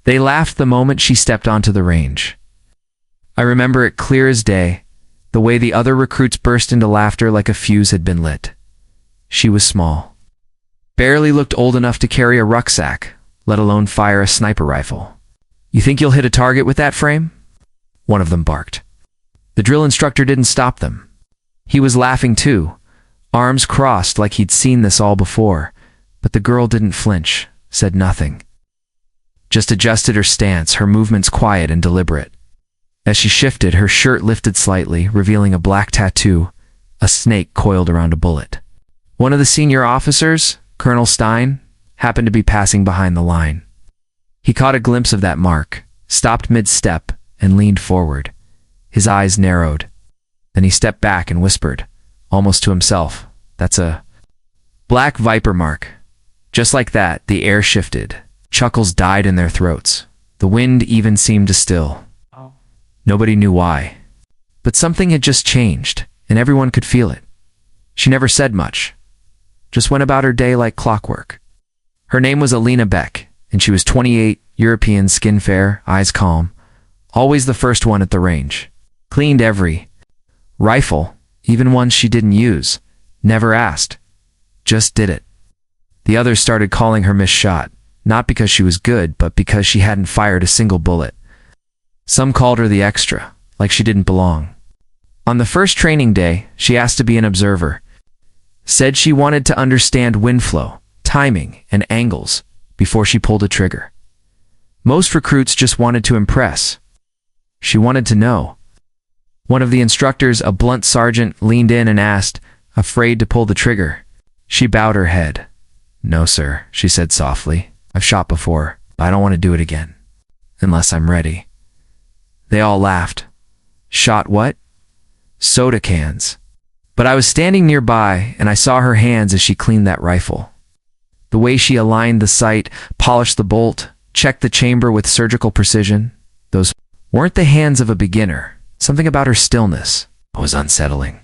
They laughed the moment she stepped onto the range. I remember it clear as day, the way the other recruits burst into laughter like a fuse had been lit. She was small. Barely looked old enough to carry a rucksack, let alone fire a sniper rifle. "You think you'll hit a target with that frame?" One of them barked. The drill instructor didn't stop them. He was laughing too, arms crossed like he'd seen this all before, but the girl didn't flinch, said nothing. Just adjusted her stance, her movements quiet and deliberate. As she shifted, her shirt lifted slightly, revealing a black tattoo, a snake coiled around a bullet. One of the senior officers, Colonel Stein, happened to be passing behind the line. He caught a glimpse of that mark, stopped mid-step, and leaned forward. His eyes narrowed. Then he stepped back and whispered, almost to himself, "That's a black viper mark." Just like that, the air shifted. Chuckles died in their throats. The wind even seemed to still. Nobody knew why. But something had just changed, and everyone could feel it. She never said much, just went about her day like clockwork. Her name was Alina Beck, and she was 28, European, skin fair, eyes calm. Always the first one at the range. Cleaned every rifle, even ones she didn't use. Never asked. Just did it. The others started calling her Miss Shot, not because she was good, but because she hadn't fired a single bullet. Some called her the extra, like she didn't belong. On the first training day, she asked to be an observer. Said she wanted to understand wind flow, timing, and angles before she pulled a trigger. Most recruits just wanted to impress. She wanted to know. One of the instructors, a blunt sergeant, leaned in and asked, afraid to pull the trigger. She bowed her head. "No, sir," she said softly. "I've shot before. I don't want to do it again. Unless I'm ready." They all laughed. "Shot what?" "Soda cans." But I was standing nearby, and I saw her hands as she cleaned that rifle. The way she aligned the sight, polished the bolt, checked the chamber with surgical precision. Those weren't the hands of a beginner. Something about her stillness was unsettling.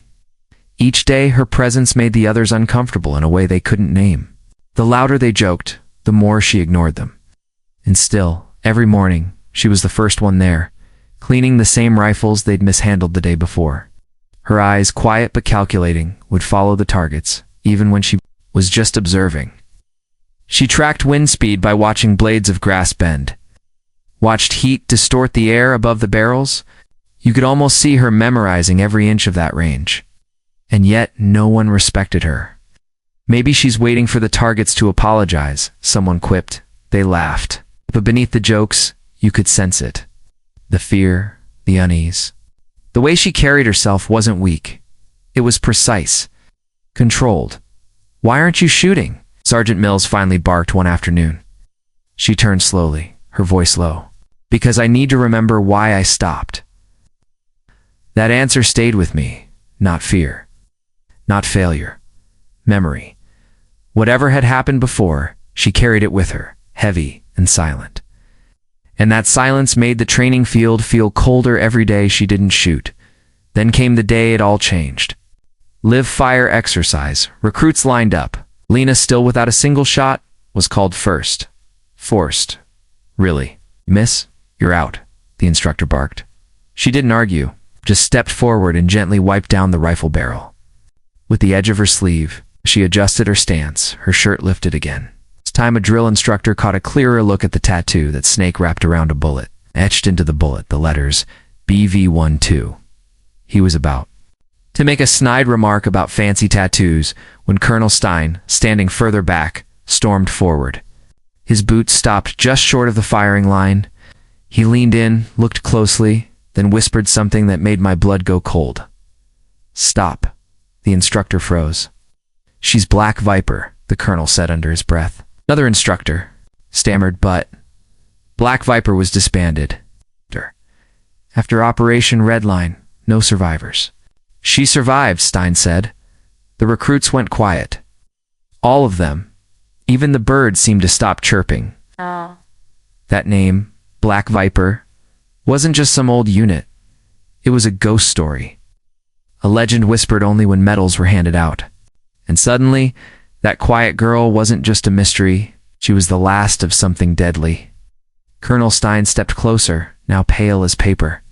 Each day, her presence made the others uncomfortable in a way they couldn't name. The louder they joked, the more she ignored them. And still, every morning, she was the first one there, cleaning the same rifles they'd mishandled the day before. Her eyes, quiet but calculating, would follow the targets, even when she was just observing. She tracked wind speed by watching blades of grass bend. Watched heat distort the air above the barrels. You could almost see her memorizing every inch of that range. And yet, no one respected her. "Maybe she's waiting for the targets to apologize," someone quipped. They laughed. But beneath the jokes, you could sense it. The fear, the unease. The way she carried herself wasn't weak. It was precise. Controlled. "Why aren't you shooting?" Sergeant Mills finally barked one afternoon. She turned slowly, her voice low. "Because I need to remember why I stopped." That answer stayed with me. Not fear. Not failure. Memory. Whatever had happened before, she carried it with her, heavy and silent. And that silence made the training field feel colder every day she didn't shoot. Then came the day it all changed. Live fire exercise. Recruits lined up. Lena, still without a single shot, was called first. Forced. "Really? Miss, you're out," the instructor barked. She didn't argue, just stepped forward and gently wiped down the rifle barrel. With the edge of her sleeve, she adjusted her stance, her shirt lifted again. This time a drill instructor caught a clearer look at the tattoo that snake wrapped around a bullet. Etched into the bullet, the letters BV12. He was about to make a snide remark about fancy tattoos when Colonel Stein, standing further back, stormed forward. His boots stopped just short of the firing line. He leaned in, looked closely, then whispered something that made my blood go cold. "Stop." The instructor froze. "She's Black Viper," the colonel said under his breath. Another instructor stammered, but Black Viper was disbanded. After Operation Redline, no survivors. "She survived," Stein said. The recruits went quiet. All of them. Even the birds seemed to stop chirping. That name, Black Viper, wasn't just some old unit. It was a ghost story. A legend whispered only when medals were handed out. And suddenly, that quiet girl wasn't just a mystery. She was the last of something deadly. Colonel Stein stepped closer, now pale as paper.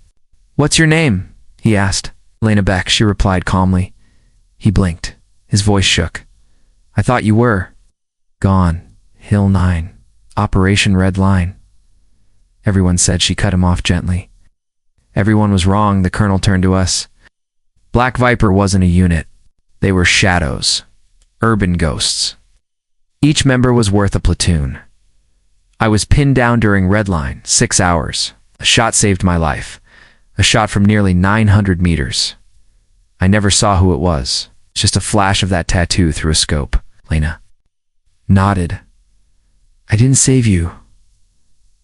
"What's your name?" he asked. "Lena Beck," she replied calmly. He blinked. His voice shook. "I thought you were." "Gone. Hill 9. Operation Red Line." Everyone said she cut him off gently. Everyone was wrong. The colonel turned to us. Black Viper wasn't a unit. They were shadows. Urban ghosts. Each member was worth a platoon. I was pinned down during Red Line, 6 hours. A shot saved my life. A shot from nearly 900 meters. I never saw who it was. Just a flash of that tattoo through a scope. Lena nodded. "I didn't save you.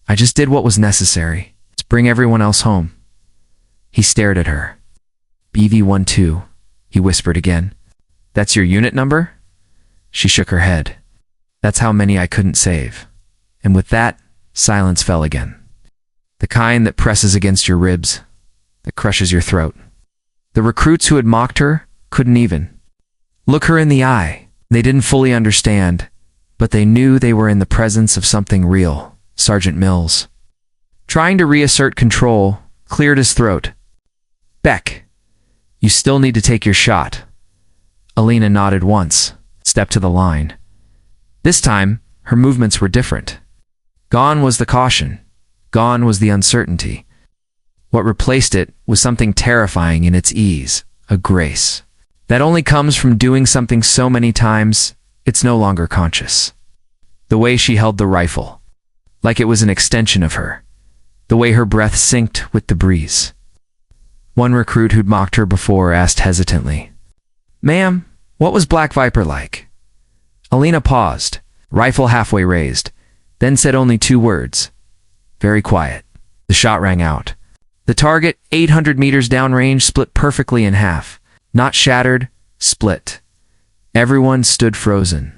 I just did what was necessary to bring everyone else home." He stared at her. "BV-12, he whispered again. "That's your unit number?" She shook her head. "That's how many I couldn't save." And with that, silence fell again. The kind that presses against your ribs, that crushes your throat. The recruits who had mocked her couldn't even look her in the eye. They didn't fully understand, but they knew they were in the presence of something real. Sergeant Mills, trying to reassert control, cleared his throat. "Beck, you still need to take your shot." Alina nodded once, stepped to the line. This time, her movements were different. Gone was the caution. Gone was the uncertainty. What replaced it was something terrifying in its ease, a grace that only comes from doing something so many times, it's no longer conscious. The way she held the rifle, like it was an extension of her. The way her breath synced with the breeze. One recruit who'd mocked her before asked hesitantly, "Ma'am, what was Black Viper like?" Alina paused, rifle halfway raised, then said only 2 words. Very quiet. The shot rang out. The target, 800 meters downrange, split perfectly in half. Not shattered, split. Everyone stood frozen.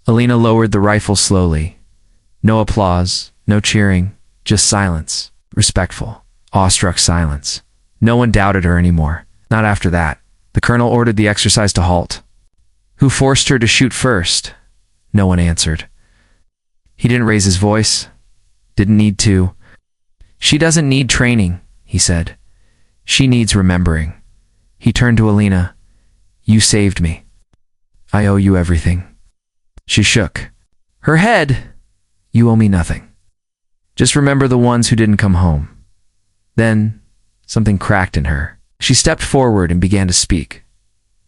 Alina lowered the rifle slowly. No applause, no cheering, just silence. Respectful, awestruck silence. No one doubted her anymore. Not after that. The colonel ordered the exercise to halt. "Who forced her to shoot first?" No one answered. He didn't raise his voice. Didn't need to. "She doesn't need training," he said. "She needs remembering." He turned to Alina. "You saved me. I owe you everything." She shook her head. "You owe me nothing. Just remember the ones who didn't come home." Then something cracked in her. She stepped forward and began to speak.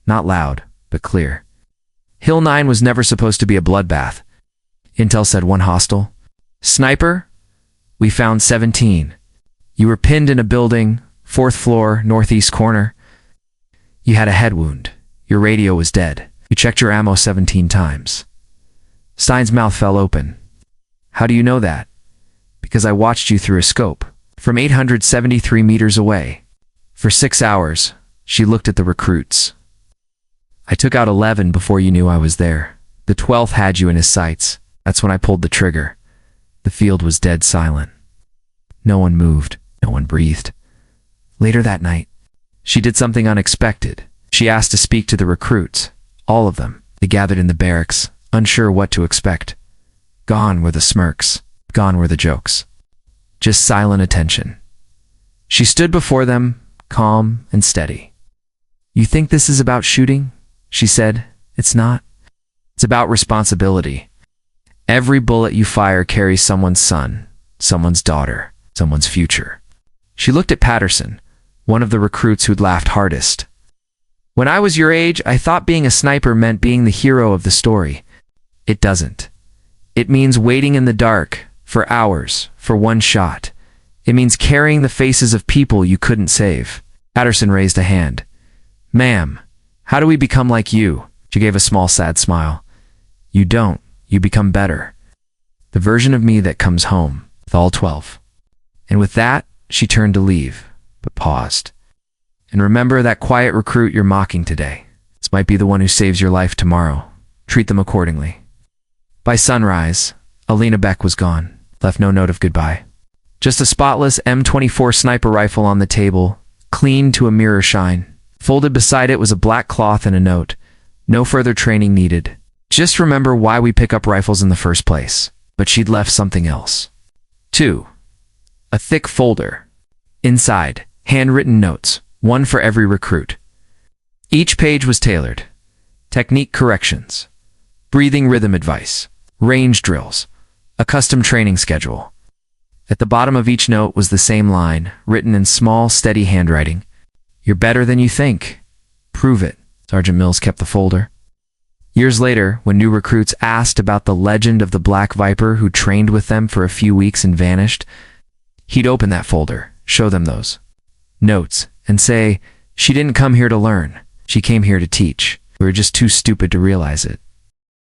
Not loud, but clear. Hill 9 was never supposed to be a bloodbath. Intel said one hostile. "Sniper? We found 17. You were pinned in a building, 4th floor, northeast corner. You had a head wound. Your radio was dead. You checked your ammo 17 times. Stein's mouth fell open. "How do you know that?" "Because I watched you through a scope, from 873 meters away. For 6 hours, she looked at the recruits. I took out 11 before you knew I was there. The 12th had you in his sights. That's when I pulled the trigger." The field was dead silent. No one moved. No one breathed. Later that night, she did something unexpected. She asked to speak to the recruits. All of them. They gathered in the barracks, unsure what to expect. Gone were the smirks. Gone were the jokes. Just silent attention. She stood before them, calm and steady. "You think this is about shooting?" she said. "It's not. It's about responsibility. Every bullet you fire carries someone's son, someone's daughter, someone's future." She looked at Patterson, one of the recruits who'd laughed hardest. "When I was your age, I thought being a sniper meant being the hero of the story. It doesn't. It means waiting in the dark, for hours, for one shot. It means carrying the faces of people you couldn't save." Patterson raised a hand. "Ma'am, how do we become like you?" She gave a small sad smile. "You don't. You become better. The version of me that comes home, with all 12. And with that, she turned to leave, but paused. "And remember that quiet recruit you're mocking today. This might be the one who saves your life tomorrow. Treat them accordingly." By sunrise, Alina Beck was gone, left no note of goodbye. Just a spotless M24 sniper rifle on the table, clean to a mirror shine. Folded beside it was a black cloth and a note. No further training needed. Just remember why we pick up rifles in the first place. But she'd left something else. 2. A thick folder. Inside, handwritten notes, one for every recruit. Each page was tailored. Technique corrections, breathing rhythm advice, range drills, a custom training schedule. At the bottom of each note was the same line, written in small, steady handwriting. "You're better than you think. Prove it." Sergeant Mills kept the folder. Years later, when new recruits asked about the legend of the Black Viper who trained with them for a few weeks and vanished, he'd open that folder, show them those notes, and say, "She didn't come here to learn. She came here to teach. We were just too stupid to realize it."